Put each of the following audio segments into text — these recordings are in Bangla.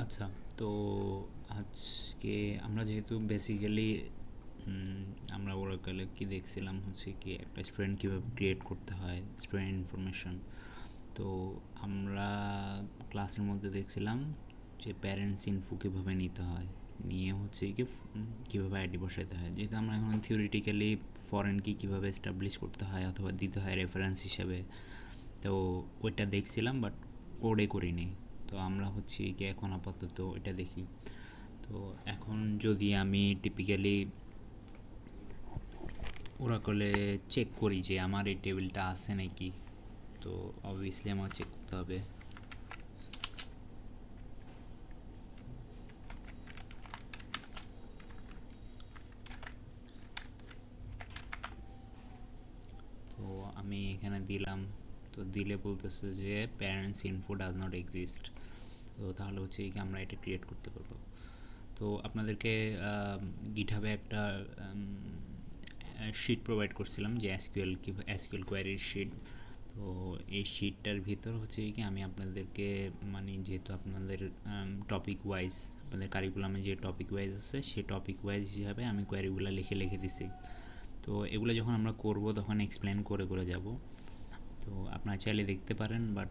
আচ্ছা, তো আজকে আমরা যেহেতু বেসিক্যালি আমরা ওরাকলে কি দেখছিলাম হচ্ছে কি একটা স্টুডেন্ট কীভাবে ক্রিয়েট করতে হয় স্টুডেন্ট ইনফরমেশন। তো আমরা ক্লাসের মধ্যে দেখছিলাম যে প্যারেন্টস ইনফো কীভাবে নিতে হয়, নিয়ে হচ্ছে কি কীভাবে আইডি বসাতে হয়। যেহেতু আমরা এখন থিওরিটিক্যালি ফরেন কি কীভাবে এস্টাবলিশ করতে হয় অথবা দিতে হয় রেফারেন্স হিসাবে, তো ওইটা দেখছিলাম বাট কোডে করিনি। তো আমরা হচ্ছে কি এখন আপাতত এটা দেখি। তো এখন যদি আমি টিপিক্যালি ওরাকলে চেক করি যে আমার এই টেবিলটা আছে নাকি, তো অবভিয়াসলি আমার চেক করতে হবে। তো আমি এখানে দিলাম, তো দিলে বলতেছে যে parents info does not exist. তো তাহলে হচ্ছে কি আমরা এটা ক্রিয়েট করতে পারবো। তো আপনাদেরকে গিটহাবে একটা শিট প্রোভাইড করছিলাম যে এসকিউএল কোয়ারির শিট। তো এই শিটটার ভিতর হচ্ছে কি আমি আপনাদেরকে মানে যেহেতু আপনাদের টপিক ওয়াইজ আপনাদের কারিকুলামে যে টপিক ওয়াইজ আছে সেই টপিক ওয়াইজ হিসাবে আমি কোয়ারিগুলো লিখে লিখে দিছি। তো এগুলো যখন আমরা করব তখন এক্সপ্লেন করে করে যাব। তো আপনারা চাইলে দেখতে পারেন, বাট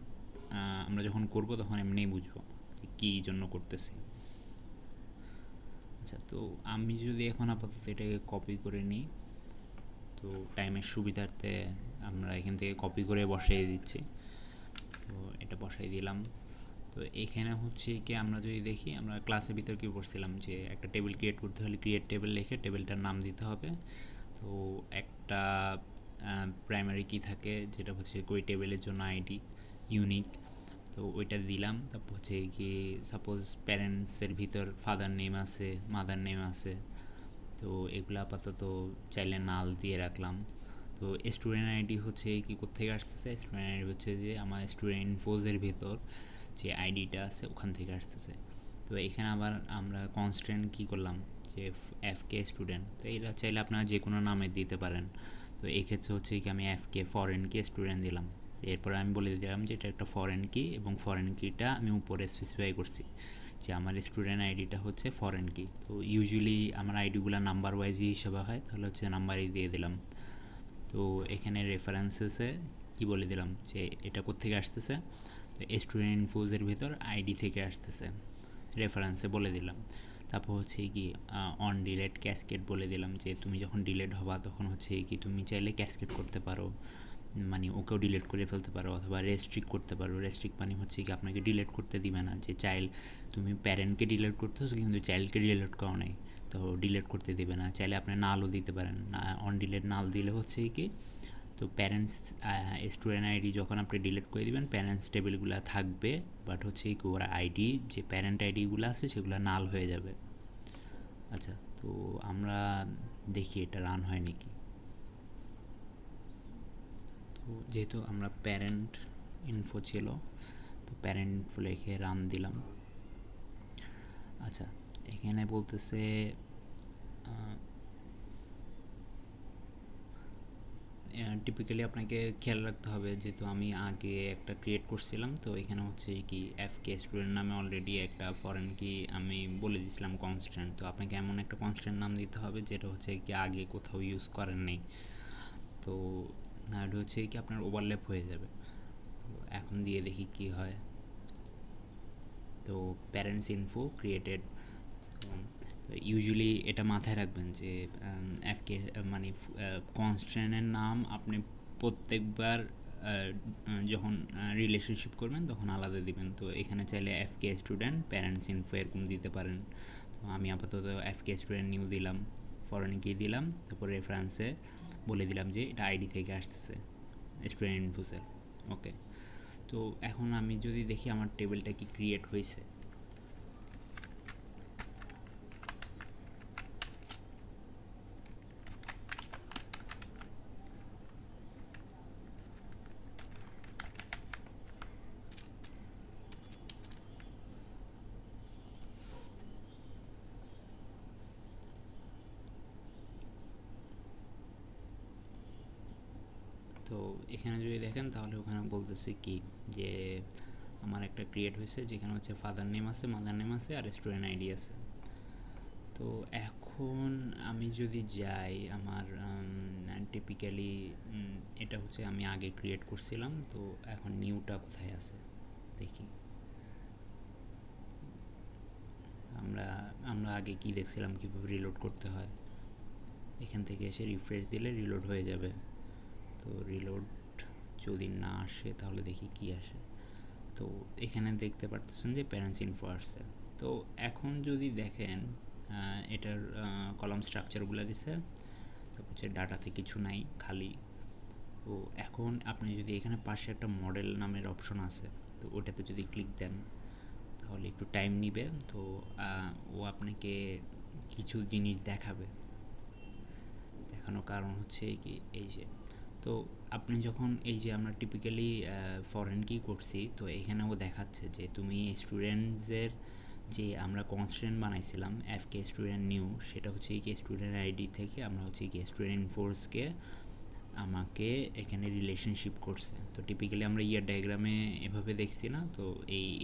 আমরা যখন করব তখন এমনিই বুঝবো কী জন্য করতেছি। আচ্ছা, তো আমি যদি এখন আপাতত এটাকে কপি করে নিই, তো টাইমের সুবিধার্থে আমরা এখান থেকে কপি করে বসাই দিচ্ছি। তো এটা বসাই দিলাম। তো এখানে হচ্ছে কি আমরা যদি দেখি আমরা ক্লাসের ভিতর কী করছিলাম যে একটা টেবিল ক্রিয়েট করতে হলে ক্রিয়েট টেবিল লিখে টেবিলটার নাম দিতে হবে। তো একটা প্রাইমারি কি থাকে যেটা হচ্ছে ওই টেবিলের জন্য আইডি ইউনিক, তো ওইটা দিলাম। তারপর হচ্ছে কি সাপোজ প্যারেন্টসের ভিতর ফাদার নেম আছে, মাদার নেম আছে, তো এগুলো আপাতত চাইলে নাল দিয়ে রাখলাম। তো স্টুডেন্ট আইডি হচ্ছে কি কোত্থেকে আসতেছে, স্টুডেন্ট আইডি হচ্ছে যে আমার স্টুডেন্ট ইনফোজের ভিতর যে আইডিটা আছে ওখান থেকে আসতেছে। তো এখানে আবার আমরা কনস্ট্যান্ট কী করলাম যে এফ কে স্টুডেন্ট, তো এটা চাইলে আপনারা যে কোনো নামে দিতে পারেন। তো এই ক্ষেত্রে হচ্ছে কি আমি এফ কে ফরেন কি স্টুডেন্ট দিলাম। এরপরে আমি বলে দিলাম যে এটা একটা ফরেন কি, এবং ফরেন কিটা আমি উপরে স্পেসিফাই করছি যে আমার স্টুডেন্ট আইডিটা হচ্ছে ফরেন কি। তো ইউজুয়ালি আমার আইডিগুলো নাম্বার ওয়াইজই হিসাবে হয়, তাহলে হচ্ছে নাম্বারই দিয়ে দিলাম। তো এখানে রেফারেন্সেসে কি বলে দিলাম যে এটা কোত্থেকে আসতেছে, তো স্টুডেন্ট ইনফোজের ভিতর আইডি থেকে আসতেছে, রেফারেন্সে বলে দিলাম। তারপর হচ্ছে কি অন ডিলেট ক্যাসকেট বলে দিলাম যে তুমি যখন ডিলেট হবা তখন হচ্ছে কি তুমি চাইলে ক্যাসকেট করতে পারো, মানে ওকেও ডিলিট করে ফেলতে পারো, অথবা রেস্ট্রিক্ট করতে পারো। রেস্ট্রিক্ট মানে হচ্ছে কি আপনাকে ডিলিট করতে দিবে না, যে চাইল্ড তুমি প্যারেন্টকে ডিলিট করতেছো কিন্তু চাইল্ডকে ডিলিট করো নাই, তো ডিলিট করতে দিবে না। চাইলে আপনি নালও দিতে পারেন, অন ডিলিট নাল দিলে হচ্ছে কি তো প্যারেন্টস স্টুডেন্ট আইডি যখন আপনি ডিলিট করে দিবেন প্যারেন্টস টেবিলগুলো থাকবে, বাট হচ্ছে কি ওরা আইডি যে প্যারেন্ট আইডিগুলো আছে সেগুলো নাল হয়ে যাবে। আচ্ছা, তো আমরা দেখি এটা রান হয় নাকি। তো যেহেতু আমরা প্যারেন্ট ইনফো ছিল, তো প্যারেন্ট ইনফো লিখে রান দিলাম। আচ্ছা, এখানে বলতেছে টিপিক্যালি আপনাকে খেয়াল রাখতে হবে, যেহেতু আমি আগে একটা ক্রিয়েট করছিলাম, তো এখানে হচ্ছে কি এফ কে স্টুডেন্ট নামে অলরেডি একটা ফরেন কি আমি বলে দিয়েছিলাম কনস্ট্যান্ট। তো আপনাকে এমন একটা কনস্ট্যান্ট নাম দিতে হবে যেটা হচ্ছে কি আগে কোথাও ইউজ করেন নেই। তো এটা হচ্ছে কি আপনার ওভারল্যাপ হয়ে যাবে। তো এখন দিয়ে দেখি কি হয়। তো প্যারেন্টস ইনফো ক্রিয়েটেড, তো ইউজুয়ালি এটা মাথায় রাখবেন যে এফকে মানে কনস্ট্যান্টের নাম আপনি প্রত্যেকবার যখন রিলেশনশিপ করবেন তখন আলাদা দিবেন। তো এখানে চাইলে এফ কে স্টুডেন্ট প্যারেন্টস ইনফো এরকম দিতে পারেন। তো আমি আপাতত এফ কে স্টুডেন্ট নিউ দিলাম, ফরেন কি দিলাম, তারপর রেফারেন্সে বলে দিলাম যে এটা আইডি থেকে আসতেছে স্টুডেন্ট ইনফোসের। ওকে, তো এখন আমি যদি দেখি আমার টেবিলটা কি ক্রিয়েট হয়েছে। তো এখানে যদি দেখেন তাহলে ওখানে বলতেছে কি যে আমার একটা ক্রিয়েট হয়েছে যেখানে হচ্ছে ফাদার নেম আছে, মাদার নেম আছে আর স্টুডেন্ট আইডি আছে। তো এখন আমি যদি যাই আমার টিপিক্যালি এটা হচ্ছে আমি আগে ক্রিয়েট করছিলাম, তো এখন নিউটা কোথায় আছে দেখি। আমরা আমরা আগে কি দেখছিলাম কীভাবে রিলোড করতে হয়, এখান থেকে এসে রিফ্রেশ দিলে রিলোড হয়ে যাবে। তো রিলোড যদি না আসে তাহলে দেখি কি আসে। তো এখানে দেখতে পারতেছেন যে প্যারেন্টস ইনফো আসছে। তো এখন যদি দেখেন এটার কলাম স্ট্রাকচারগুলো দিছে, তারপর হচ্ছে ডাটাতে কিছু নাই, খালি। তো এখন আপনি যদি এখানে পাশে একটা মডেল নামের অপশন আছে, তো ওটাতে যদি ক্লিক দেন তাহলে একটু টাইম নিবে। তো ও আপনাকে কিছু জিনিস দেখাবে। দেখানোর কারণ হচ্ছে কি, এই যে তো আপনি যখন এই যে আমরা টিপিক্যালি ফরেন কি করছি, তো এখানেও দেখাচ্ছে যে তুমি স্টুডেন্টসের যে আমরা কনস্ট্যান্ট বানাইছিলাম এফ কে স্টুডেন্ট নিউ, সেটা হচ্ছে কি স্টুডেন্ট আইডি থেকে আমরা হচ্ছে কি স্টুডেন্ট ফোর্সকে আমাকে এখানে রিলেশনশিপ করছে। তো টিপিক্যালি আমরা ইয়ার ডায়াগ্রামে এভাবে দেখছি না, তো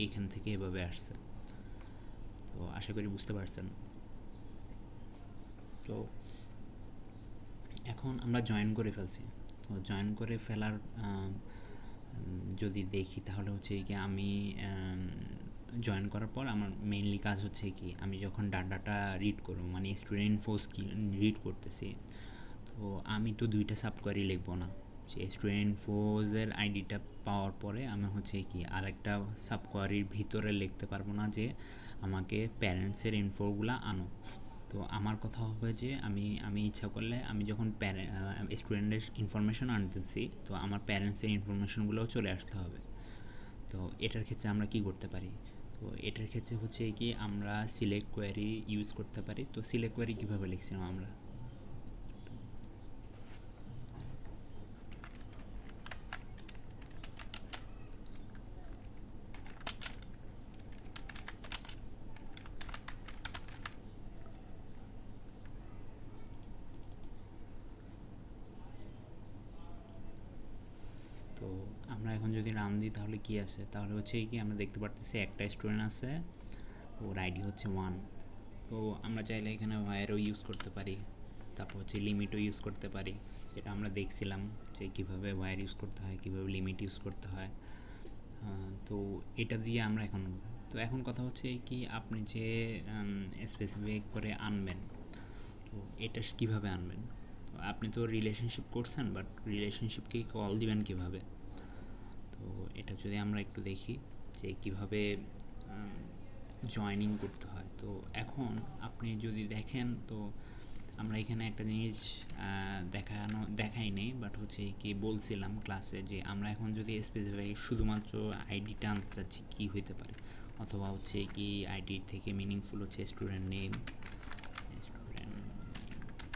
এইখান থেকে এভাবে আসছে। তো আশা করি বুঝতে পারছেন। তো এখন আমরা জয়েন করে ফেলছি। তো জয়েন করে ফেলার যদি দেখি তাহলে হচ্ছে কি আমি জয়েন করার পর আমার মেইনলি কাজ হচ্ছে কি, আমি যখন ডাটাটা রিড করব মানে স্টুডেন্ট ফোর্স কি রিড করতেছি, তো আমি তো দুইটা সাব কোয়ারি লিখবো না। যে স্টুডেন্ট ফোর্সের আইডিটা পাওয়ার পরে আমি হচ্ছে কি আরেকটা সাব কোয়ারির ভিতরে লিখতে পারবো না যে আমাকে প্যারেন্টসের ইনফোগুলো আনো। তো আমার কথা হবে যে আমি ইচ্ছা করলে আমি যখন স্টুডেন্টের ইনফরমেশন আনতেছি, তো আমার প্যারেন্টসের ইনফরমেশনগুলোও চলে আসতে হবে। তো এটার ক্ষেত্রে আমরা কি করতে পারি, তো এটার ক্ষেত্রে হচ্ছে কি আমরা সিলেক্ট কোয়ারি ইউজ করতে পারি। তো সিলেক্ট কোয়ারি কীভাবে লিখছিলাম আমরা, তো আমরা এখন যদি রান দিই তাহলে কি আসে, তাহলে হচ্ছে কি আমরা দেখতে পারতেছি একটা স্টুডেন্ট আছে, ওর আইডি হচ্ছে 1। তো আমরা চাইলে এখানে ওয়্যারও ইউজ করতে পারি, তারপর হচ্ছে লিমিটও ইউজ করতে পারি, যেটা আমরা দেখছিলাম যে কীভাবে ওয়্যার ইউজ করতে হয়, কীভাবে লিমিট ইউজ করতে হয়। তো এটা দিয়ে আমরা এখন কথা হচ্ছে কি আপনি যে স্পেসিফিক করে আনবেন, তো এটা কীভাবে আনবেন। তো আপনি তো রিলেশনশিপ করছেন, বাট রিলেশনশিপকে কল দিবেন কীভাবে। তো এটা যদি আমরা একটু দেখি যে কীভাবে জয়েনিং করতে হয়। তো এখন আপনি যদি দেখেন, তো আমরা এখানে একটা জিনিস দেখাই নেই, বাট হচ্ছে কি বলছিলাম ক্লাসে যে আমরা এখন যদি স্পেসিফাই শুধুমাত্র আইডিটা আনতে চাচ্ছি কী হইতে পারে, অথবা হচ্ছে কি আইডির থেকে মিনিংফুল হচ্ছে স্টুডেন্ট নেম,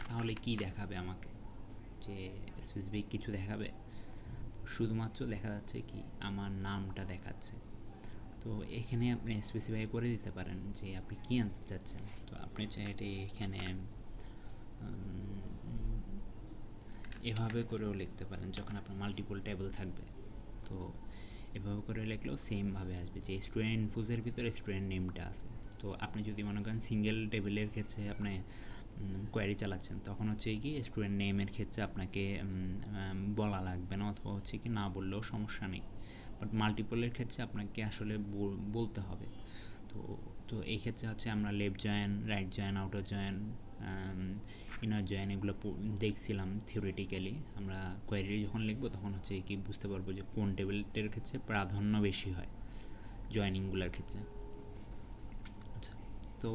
তাহলে কি দেখাবে আমাকে, যে স্পেসিফিক কিছু দেখাবে। শুধুমাত্র দেখা যাচ্ছে কি আমার নামটা দেখাচ্ছে। তো এখানে আপনি স্পেসিফাই করে দিতে পারেন যে আপনি কী আনতে চাচ্ছেন। তো আপনি চাইলে এখানে এভাবে করেও লিখতে পারেন যখন আপনার মাল্টিপল টেবিল থাকবে। তো এভাবে করে লিখলেও সেমভাবে আসবে যে স্টুডেন্ট ইনফোজের ভিতরে স্টুডেন্ট নেমটা আছে। তো আপনি যদি মনে করেন সিঙ্গেল টেবিলের ক্ষেত্রে আপনি কোয়ারি চালাচ্ছেন, তখন হচ্ছে কি স্টুডেন্ট নেমের ক্ষেত্রে আপনাকে বলা লাগবে না, অথবা হচ্ছে কি না বললেও সমস্যা নেই। বাট মাল্টিপলের ক্ষেত্রে আপনাকে আসলে বলতে হবে। তো তো এই ক্ষেত্রে হচ্ছে আমরা left join, right join, outer join, inner join এগুলো দেখছিলাম থিওরিটিক্যালি। আমরা কোয়ারি যখন লিখবো তখন হচ্ছে কি বুঝতে পারবো যে কোন টেবিলটার ক্ষেত্রে প্রাধান্য বেশি হয় জয়েনিংগুলোর ক্ষেত্রে। আচ্ছা, তো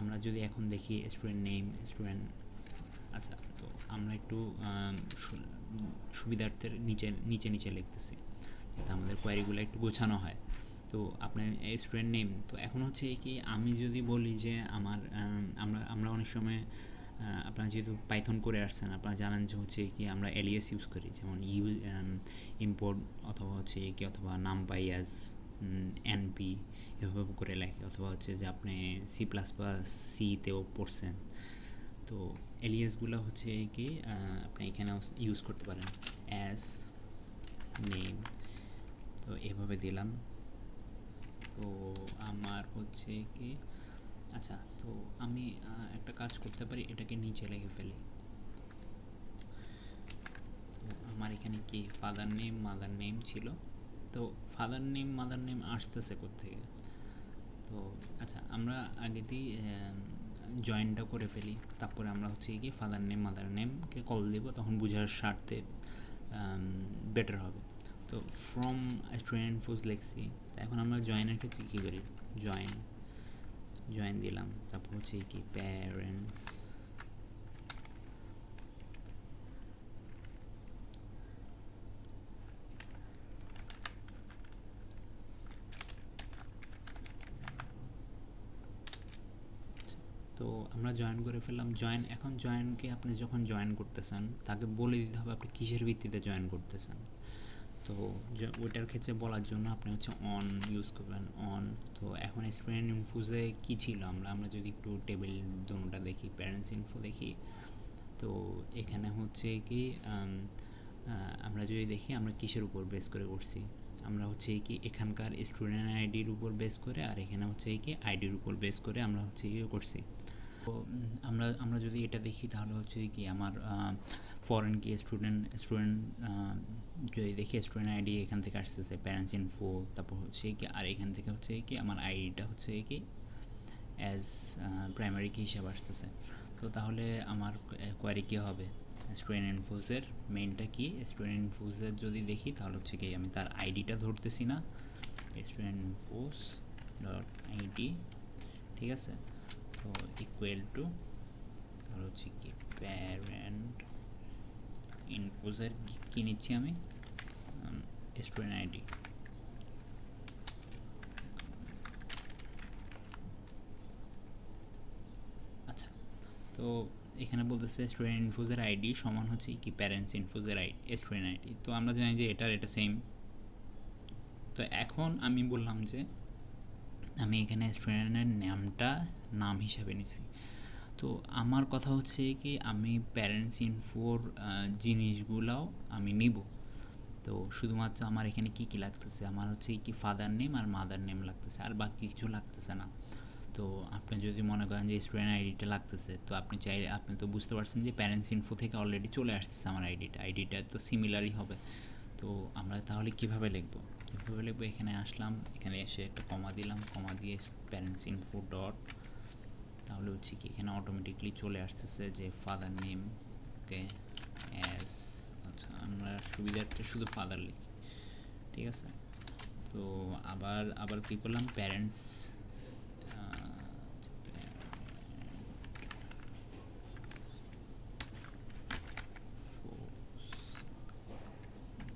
আমরা যদি এখন দেখি স্টুডেন্ট নেম, স্টুডেন্ট, আচ্ছা তো আমরা একটু সুবিধার্থের নিচে নিচে লিখতেছি যাতে আমাদের কোয়ারিগুলো একটু গোছানো হয়। তো আপনার স্টুডেন্ট নেম, তো এখন হচ্ছে কি আমি যদি বলি যে আমার আমরা অনেক সময় আপনারা যেহেতু পাইথন করে আসছেন, আপনারা জানেন যে হচ্ছে কি আমরা এলিয়াস ইউজ করি, যেমন ইম্পোর্ট অথবা হচ্ছে কি অথবা নামপাই অ্যাজ এনপি এভাবে করে লেখে, অথবা হচ্ছে যে আপনি সিতেও পড়ছেন। তো এলিয়াসগুলো হচ্ছে কি আপনি এখানে ইউজ করতে পারেন অ্যাজ নেম, তো এভাবে দিলাম। তো আমার হচ্ছে কি, আচ্ছা তো আমি একটা কাজ করতে পারি, এটাকে নিচে লিখে ফেলি। তো আমার এখানে কি ফাদার নেম মাদার নেম ছিল, তো ফাদার নেম মাদার নেম আসতেছে কোত্থেকে? তো আচ্ছা আমরা আগে দিই জয়েনটা করে ফেলি, তারপরে আমরা হচ্ছে কি ফাদার নেম মাদার নেমকে কল দিব, তখন বোঝার স্বার্থে বেটার হবে। তো ফ্রম স্টুডেন্ট ফুজ লিখছি, এখন আমরা জয়েনের ক্ষেত্রে কী করি, জয়েন দিলাম, তারপর হচ্ছে কি প্যারেন্টস, তো আমরা জয়েন করে ফেললাম। এখন জয়েনকে আপনি যখন জয়েন করতেছেন তাকে বলে দিতে হবে আপনি কিসের ভিত্তিতে জয়েন করতেছেন। তো ওইটার ক্ষেত্রে বলার জন্য আপনি হচ্ছে অন ইউজ করবেন, অন। তো এখন স্টুডেন্ট ইনফোজে কী ছিল, আমরা যদি একটু টেবিল দোনোটা দেখি, প্যারেন্টস ইনফো দেখি, তো এখানে হচ্ছে কি আমরা যদি দেখি আমরা কিসের উপর বেস করে করছি, আমরা হচ্ছে কি এখানকার স্টুডেন্ট আইডির উপর বেস করে, আর এখানে হচ্ছে কি আইডির উপর বেস করে আমরা হচ্ছে কি করছি। তো আমরা যদি এটা দেখি তাহলে হচ্ছে কি আমার ফরেন কি স্টুডেন্ট যদি দেখি স্টুডেন্ট আইডি এখান থেকে আসতেছে প্যারেন্টস ইনফো, তারপর হচ্ছে কি আর এখান থেকে হচ্ছে কি আমার আইডিটা হচ্ছে কি অ্যাজ প্রাইমারি কি হিসাবে আসতেছে। তো তাহলে আমার কোয়ারি কী হবে, স্টুডেন্ট ইনফোজের মেইনটা কি, স্টুডেন্ট ইনফোজের যদি দেখি তাহলে হচ্ছে কি আমি তার আইডিটা ধরতেছি না, স্টুডেন্ট ইনফোজ ডট আইডি, ঠিক আছে। তো ইকুয়াল টু তাহলে হচ্ছে কি প্যারেন্ট ইনফোজের কী নিচ্ছি আমি, স্টুডেন্ট আইডি। আচ্ছা, তো এখানে বলতেছে স্টুডেন্ট ইনফোজের আইডি সমান হচ্ছে কি প্যারেন্টস ইনফোজের আইডি স্টুডেন্ট আইডি। তো আমরা জানি যে এটা সেম। তো এখন আমি বললাম যে আমি এখানে স্টুডেন্টের নাম হিসাবে নিছি। তো আমার কথা হচ্ছে কি আমি প্যারেন্টস ইনফোর জিনিসগুলাও আমি নিব। তো শুধুমাত্র আমার এখানে কি কি লাগতেছে, আমার হচ্ছে কি ফাদার নেম আর মাদার নেম লাগতেছে, আর বাকি কিছু লাগতেছে না। তো আপনি যদি মনে করেন যে স্টুডেন্ট আইডিটা লাগতেছে, তো আপনি তো বুঝতে পারছেন যে প্যারেন্টস ইনফো থেকে অলরেডি চলে আসতেছে আমার আইডিটা তো সিমিলারই হবে। তো আমরা তাহলে কীভাবে লিখবো, এখানে আসলাম, এখানে এসে একটা কমা দিলাম, কমা দিয়ে প্যারেন্টস ইনফো ডট, তাহলে হচ্ছে কি এখানে অটোমেটিকলি চলে আসতেছে যে ফাদার নেম কে অ্যাজ, আচ্ছা আমরা সুবিধার্থে শুধু ফাদার লিখি, ঠিক আছে। তো আবার কী করলাম, প্যারেন্টস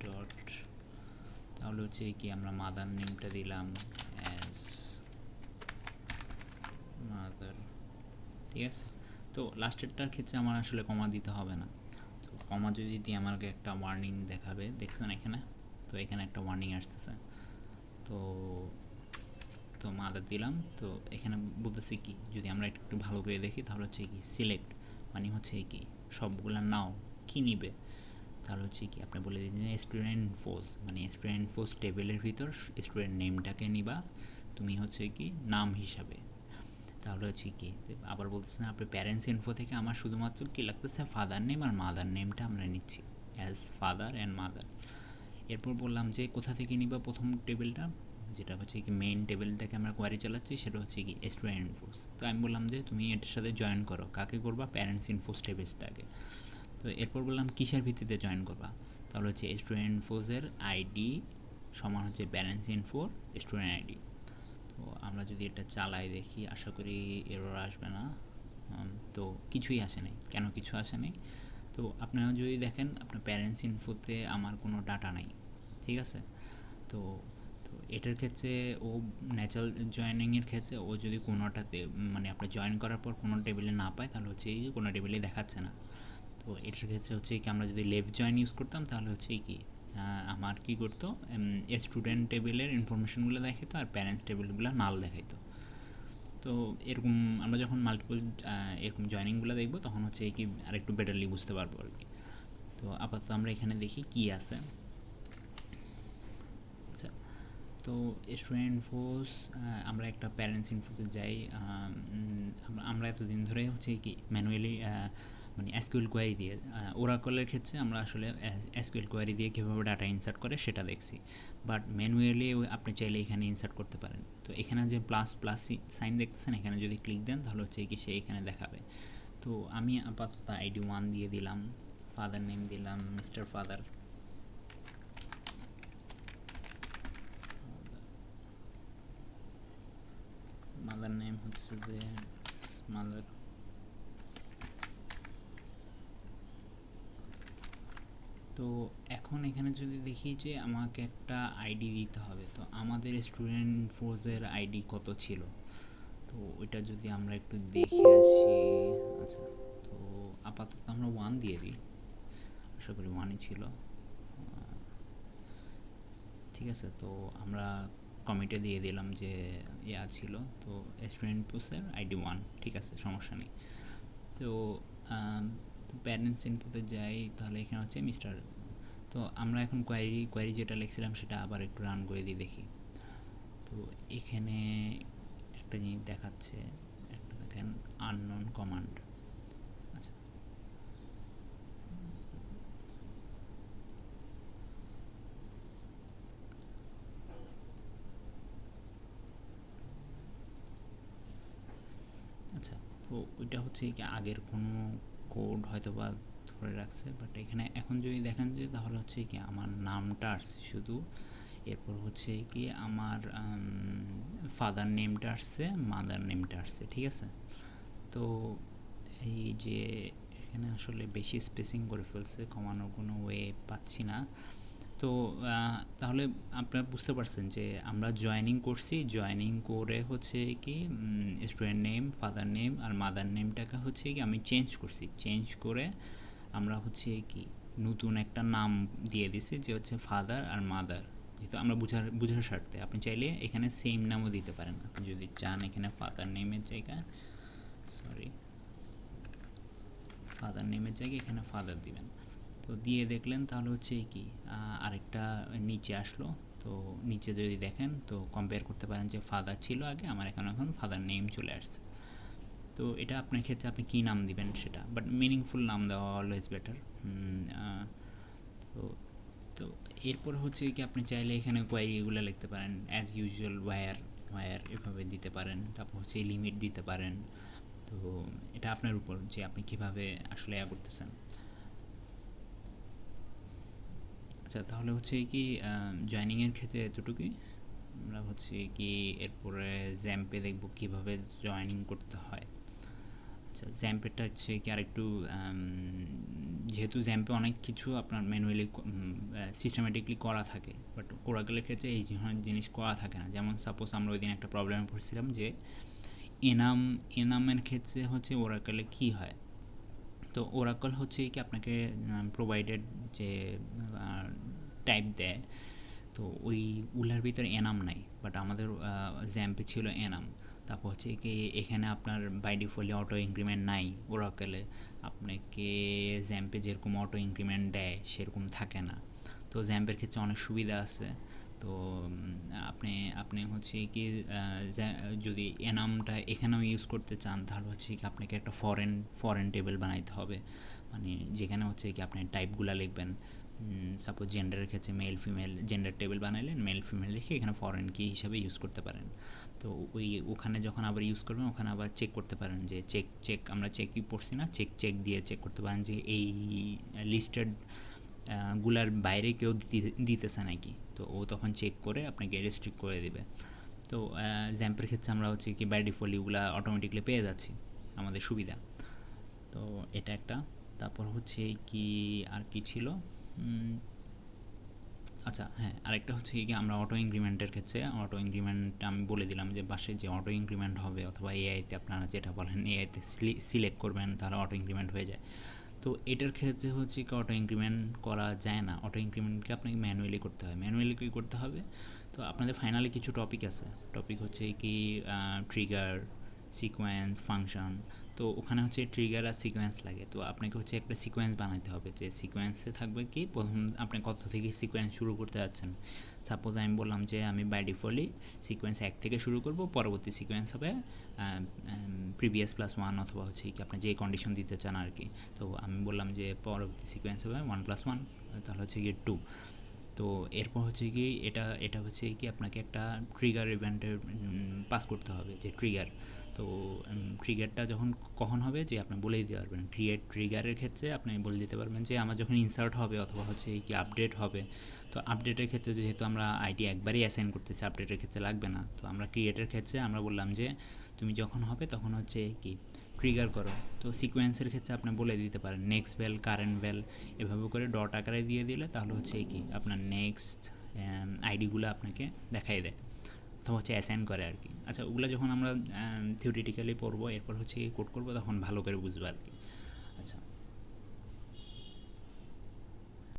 ডট, তাহলে হচ্ছে কি আমরা মাদার নেমটা দিলাম অ্যাজ মাদার, ঠিক আছে। তো লাস্টেরটার ক্ষেত্রে আমার আসলে কমা দিতে হবে না। তো কমা যদি দিই আমাকে একটা ওয়ার্নিং দেখাবে, দেখছেন এখানে, তো এখানে একটা ওয়ার্নিং আসতেছে। তো তো মাদার দিলাম, তো এখানে বলতেছে কি যদি আমরা একটু ভালো করে দেখি তাহলে হচ্ছে কি সিলেক্ট, মানে হচ্ছে কি সবগুলা নাও কি নিবে, তাহলে হচ্ছে কি আপনি বলে দিন যে স্টুডেন্ট ফোর্স, মানে স্টুডেন্ট ফোর্স টেবিলের ভিতর স্টুডেন্ট নেমটাকে নিবা তুমি হচ্ছে কি নাম হিসাবে। তাহলে হচ্ছে কি আবার বলতেছেন আপনি প্যারেন্টস ইনফো থেকে আমার শুধুমাত্র কি লাগতেছে ফাদার নেম আর মাদার নেমটা আমরা নিচ্ছি অ্যাজ ফাদার অ্যান্ড মাদার। এরপর বললাম যে কোথা থেকে নিবা প্রথম টেবিলটা, যেটা হচ্ছে কি মেইন টেবিলটাকে আমরা কোয়ারি চালাচ্ছি সেটা হচ্ছে কি স্টুডেন্ট ইনফোর্স। তো আমি বললাম যে তুমি এটার সাথে জয়েন করো, কাকে করবা, প্যারেন্টস ইনফোর্স টেবিলসটাকে। তো এরপর বললাম কিসের ভিত্তিতে জয়েন করবা, তাহলে হচ্ছে স্টুডেন্ট ইনফোর্সের আইডি সমান হচ্ছে প্যারেন্টস ইনফোর স্টুডেন্ট আইডি। তো আমরা যদি এটা চালাই দেখি আশা করি এরর আসবে না। তো কিছুই আসে নাই, কেন কিছু আসে নাই, তো আপনারা যদি দেখেন আপনার প্যারেন্টস ইনফোতে আমার কোনো ডাটা নাই, ঠিক আছে। তো তো এটার ক্ষেত্রে ও ন্যাচারাল জয়েনিংয়ের ক্ষেত্রে ও যদি কোনোটাতে মানে আপনি জয়েন করার পর কোনো টেবিলে না পায় তাহলে হচ্ছে এই কোনো টেবিলে দেখাচ্ছে না। তো এটার ক্ষেত্রে হচ্ছে কি আমরা যদি লেফট জয়েন ইউজ করতাম তাহলে হচ্ছে কি আমার কী করতো, স্টুডেন্ট টেবিলের ইনফরমেশনগুলো দেখাইতো আর প্যারেন্টস টেবিলগুলো নাল দেখাইতো। তো এরকম আমরা যখন মাল্টিপল এরকম জয়েনিংগুলো দেখবো তখন হচ্ছে কি আর একটু বেটারলি বুঝতে পারবো আর কি। তো আপাতত আমরা এখানে দেখি কি আছে। আচ্ছা, তো স্টুডেন্ট ইনফোস আমরা একটা প্যারেন্টস ইনফোতে যাই। আমরা এতদিন ধরে হচ্ছে কি ম্যানুয়ালি মানে এসকিউএল কোয়ারি দিয়ে, ওরাকলের ক্ষেত্রে আমরা আসলে এসকিউএল কোয়ারি দিয়ে কীভাবে ডাটা ইনসার্ট করে সেটা দেখছি, বাট ম্যানুয়ালি আপনি চাইলে এখানে ইনসার্ট করতে পারেন। তো এখানে যে প্লাস প্লাস সাইন দেখতেছেন, এখানে যদি ক্লিক দেন তাহলে হচ্ছে কি সে এখানে দেখাবে। তো আমি আপাতত আইডি 1 দিয়ে দিলাম, ফাদার নেম দিলাম মিস্টার ফাদার, মাদার নেম হচ্ছে যে মাদার। তো এখন এখানে যদি দেখি যে আমাকে একটা আইডি দিতে হবে, তো আমাদের স্টুডেন্ট ফোর্সের আইডি কত ছিল, তো ওইটা যদি আমরা একটু দেখে আসি। আচ্ছা, তো আপাতত আমরা 1 দিয়ে দিই, আশা করি 1ই ছিল। ঠিক আছে, তো আমরা কমিটে দিয়ে দিলাম যে ইয়া ছিল, তো স্টুডেন্ট পোস্টের আইডি 1, ঠিক আছে, সমস্যা নেই। তো প্যারেন্টস ইনপুটে যাই, তাহলে এখানে হচ্ছে মিস্টার। তো আমরা এখন কোয়ারি যেটা লিখছিলাম সেটা আবার একটু রান করে দিয়ে দেখি। তো এখানে একটা জিনিস দেখাচ্ছে, একটা দেখেন আননোন কমান্ড। আচ্ছা, আচ্ছা, তো ওইটা হচ্ছে কি আগের কোনো কোড হয়তো বা ধরে রাখছে, বাট এখানে এখন যদি দেখেন যে তাহলে হচ্ছে কি আমার নামটা আসছে শুধু, এরপর হচ্ছে কি আমার ফাদার নেমটা আসছে, মাদার নেমটা আসছে, ঠিক আছে। তো এই যে এখানে আসলে বেশি স্পেসিং করে ফেলছে, কমানোর কোনো ওয়ে পাচ্ছি না। তো তাহলে আপনারা বুঝতে পারছেন যে আমরা জয়েনিং করছি, জয়েনিং করে হচ্ছে কি স্টুডেন্ট নেম, ফাদার নেম আর মাদার নেমটাকে হচ্ছে কি আমি চেঞ্জ করছি, চেঞ্জ করে আমরা হচ্ছে কি নতুন একটা নাম দিয়ে দিছি যে হচ্ছে ফাদার আর মাদার। যেহেতু আমরা বুঝার স্বার্থে আপনি চাইলে এখানে সেম নামও দিতে পারেন, আপনি যদি চান এখানে ফাদার নেমের জায়গায়, সরি, ফাদার নেমের জায়গায় এখানে ফাদার দিবেন। তো দিয়ে দেখলেন তাহলে হচ্ছে কি আরেকটা নিচে আসলো। তো নিচে যদি দেখেন তো কম্পেয়ার করতে পারেন যে ফাদার ছিল আগে, আমার এখন ফাদার নেম চলে আসছে। তো এটা আপনার ক্ষেত্রে আপনি কী নাম দিবেন সেটা, বাট মিনিংফুল নাম দেওয়া অলওয়েজ বেটার। তো তো এরপর হচ্ছে কি আপনি চাইলে এখানে কোয়ারিগুলো লিখতে পারেন অ্যাজ ইউজুয়াল, ওয়্যার এভাবে দিতে পারেন, তারপর হচ্ছে লিমিট দিতে পারেন। তো এটা আপনার উপর যে আপনি কীভাবে আসলে করতেছেন। আচ্ছা, তাহলে হচ্ছে কি জয়েনিংয়ের ক্ষেত্রে এতটুকুই। আমরা হচ্ছে কি এরপরে জ্যাম্পে দেখব কীভাবে জয়েনিং করতে হয়। আচ্ছা, জ্যাম্পেরটা হচ্ছে কি আরেকটু যেহেতু জ্যাম্পে অনেক কিছু আপনার ম্যানুয়ালি সিস্টেমেটিকলি করা থাকে, বাট ওরাকলের ক্ষেত্রে এই জিনিস করা থাকে না। যেমন সাপোজ আমরা ওই দিন একটা প্রবলেমে পড়ছিলাম যে এনামের ক্ষেত্রে হচ্ছে ওরাকলে কী হয়। তো ওরাকল হচ্ছে কি আপনাকে প্রোভাইডেড যে টাইপ দেয়, তো ওইগুলোর ভিতরে এনাম নাই, বাট আমাদের জ্যাম্পে ছিল এনাম। তারপর হচ্ছে কি এখানে আপনার বাই ডিফল্ট অটো ইনক্রিমেন্ট নাই ওরাকলে, আপনাকে জ্যাম্পে যেরকম অটো ইনক্রিমেন্ট দেয় সেরকম থাকে না। তো জ্যাম্পের ক্ষেত্রে অনেক সুবিধা আছে। তো আপনি আপনি হচ্ছে কি যদি এনামটা এখানেও ইউজ করতে চান তাহলে হচ্ছে কি আপনাকে একটা ফরেন টেবিল বানাইতে হবে, মানে যেখানে হচ্ছে কি আপনি টাইপগুলো লিখবেন। সাপোজ জেন্ডারের ক্ষেত্রে মেল ফিমেল জেন্ডার টেবিল বানাইলেন, মেল ফিমেল লিখে এখানে ফরেন কি হিসাবে ইউজ করতে পারেন। তো ওখানে যখন আবার ইউজ করবেন ওখানে আবার চেক করতে পারেন যে আমরা চেকই পড়ছি না, চেক দিয়ে চেক করতে পারেন যে এই লিস্টেড গুলার বাইরে কেউ দিতেছে নাকি। তো ও তখন চেক করে আপনাকে রেস্ট্রিক্ট করে দেবে। তো জ্যাম্পের ক্ষেত্রে আমরা হচ্ছে কি বাই ডিফল্ট এগুলো অটোমেটিকলি পেয়ে যাচ্ছি, আমাদের সুবিধা। তো এটা একটা। তারপর হচ্ছে কি আর কি ছিল, আচ্ছা হ্যাঁ, আরেকটা হচ্ছে কি আমরা অটো ইনক্রিমেন্টের ক্ষেত্রে অটো ইনক্রিমেন্ট আমি বলে দিলাম যে পাশে যে অটো ইনক্রিমেন্ট হবে, অথবা এআইতে আপনারা যেটা বলেন এআইতে সিলেক্ট করবেন তাহলে অটো ইনক্রিমেন্ট হয়ে যায়। তো এটার ক্ষেত্রে হচ্ছে কি অটো ইনক্রিমেন্ট করা যায় না, অটো ইনক্রিমেন্টকে আপনাকে ম্যানুয়ালি করতে হয়। ম্যানুয়ালি কী করতে হবে, তো আপনাদের ফাইনালি কিছু টপিক আছে, টপিক হচ্ছে কি ট্রিগার, সিকোয়েন্স, ফাংশন। তো ওখানে হচ্ছে ট্রিগার আর সিকোয়েন্স লাগে। তো আপনাকে হচ্ছে একটা সিকোয়েন্স বানাতে হবে যে সিকোয়েন্সে থাকবে কি প্রথম আপনি কত থেকে সিকোয়েন্স শুরু করতে যাচ্ছেন। সাপোজ আমি বললাম যে আমি বাই ডিফল্টলি সিকোয়েন্স 1 থেকে শুরু করব, পরবর্তী সিকোয়েন্স হবে প্রিভিয়াস প্লাস 1, অথবা হচ্ছে কি আপনি যে কন্ডিশন দিতে চান আর কি। তো আমি বললাম যে পরবর্তী সিকোয়েন্স হবে 1 + 1, তাহলে হচ্ছে গিয়ে 2। তো এরপর হচ্ছে কি এটা হচ্ছে কি আপনাকে একটা ট্রিগার ইভেন্টের পাস করতে হবে, যে ট্রিগার। তো ট্রিগারটা কখন হবে যে আপনি বলেই দিতে পারবেন। ট্রিগারের ক্ষেত্রে আপনি বলে দিতে পারবেন যে আমার যখন ইনসার্ট হবে অথবা হচ্ছে কি আপডেট হবে। তো আপডেটের ক্ষেত্রে যেহেতু আমরা আইডি একবারই অ্যাসাইন করতেছি, আপডেটের ক্ষেত্রে লাগবে না। তো আমরা ক্রিয়েটের ক্ষেত্রে আমরা বললাম যে তুমি যখন হবে তখন হচ্ছে কি ট্রিগার করো। তো সিকোয়েন্সের ক্ষেত্রে আপনি বলে দিতে পারেন নেক্সট ভ্যাল, কারেন্ট ভ্যাল, এভাবে করে ডট আকারে দিয়ে দিলে তাহলে হচ্ছে কি আপনার নেক্সট আইডিগুলো আপনাকে দেখাই দেয়, অথবা হচ্ছে অ্যাসাইন করে আর কি। আচ্ছা, ওগুলো যখন আমরা থিওরিটিক্যালি পড়বো, এরপর হচ্ছে কোড করবো, তখন ভালো করে বুঝবো আর কি।